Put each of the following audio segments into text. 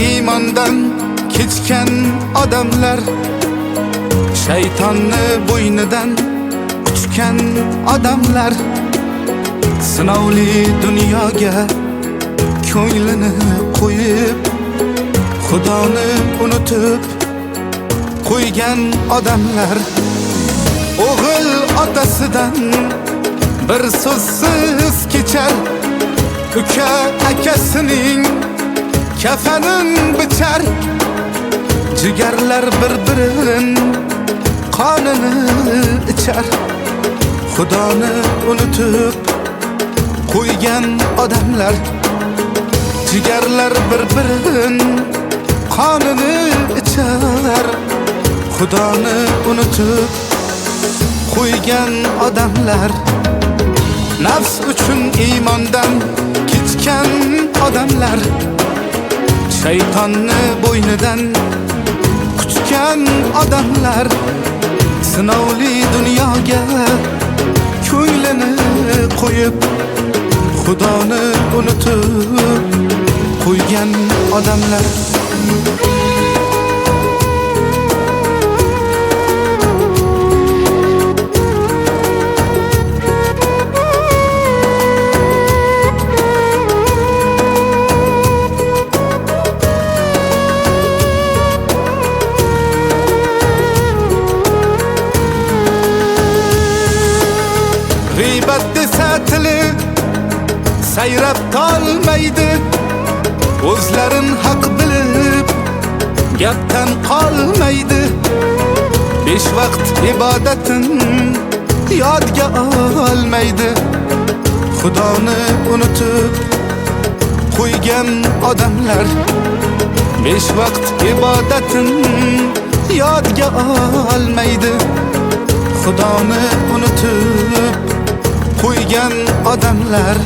iymondan kechgan odamlar, shaytonni bo'ynidan quchgan odamlar, sinovli dunyoga ko'nglini qo'yib, Xudoni unutib qo'ygan odamlar, o'g'il otasidan bir so'zsiz kechar, uka akasining kafanin bichar, jigarlar bir-birin qonini ichar, Xudoni unutib qo'ygan odamlar, jigarlar bir-birin qonini ichar, Xudoni unutib qo'ygan odamlar, nafs uchun iymondan kechgan odamlar, shaytonni bo'ynidan quchgan odamlar, sinovli dunyoga ko'nglini qo'yib, Xudoni unutib qo'ygan odamlar. G'iybat desa tili sayrab tolmaydi, o'zlarin haq bilib gapdan qolmaydi, 5 vaqt ibodatin yodga olmaydi, Xudoni unutib qo'ygan odamlar, 5 vaqt ibodatin yodga olmaydi, Xudoni unutib qo'ygan odamlar.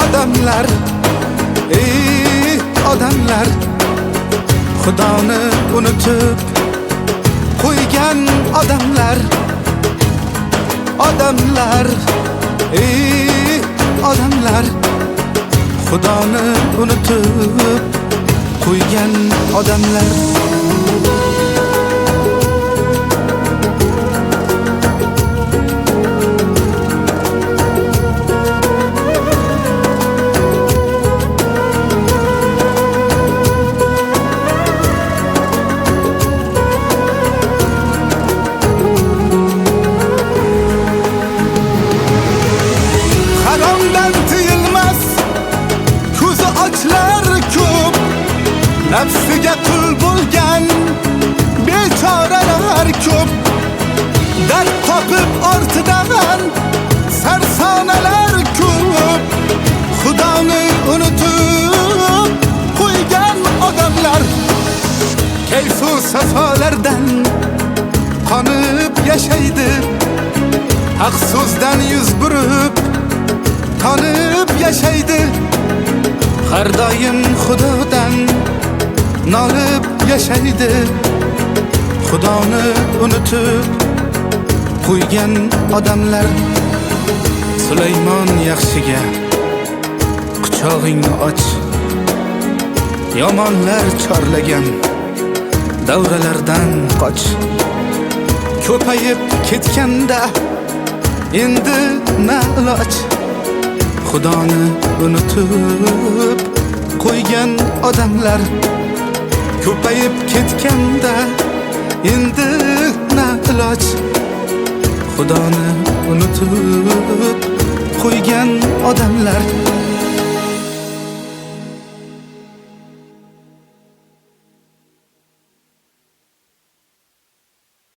Odamlar, odamlar, Xudoni unutib qo'ygan odamlar. Odamlar, odamlar, Xudoni unutib qo'ygan odamlar. Nafsiga qul bo'lgan bechoralar ko'p, dard topib ortidan sarsonalar ko'p, Xudoni unutib qo'ygan odamlar, kayfu safolardan qonib yashaydi, haq so'zdan yuz burib tonib yashaydi, har doim Xudodan nolib yashaydi, Xudoni unutib qo'ygan odamlar. Sulaymon yaxshiga quchog'ingni och, yomonlar chorlagan davralardan qoch, ko'payib ketganda endi na iloj, Xudoni unutib qo'ygan odamlar, ko'payib ketganda endi na iloj, Xudoni unutib qo'ygan odamlar.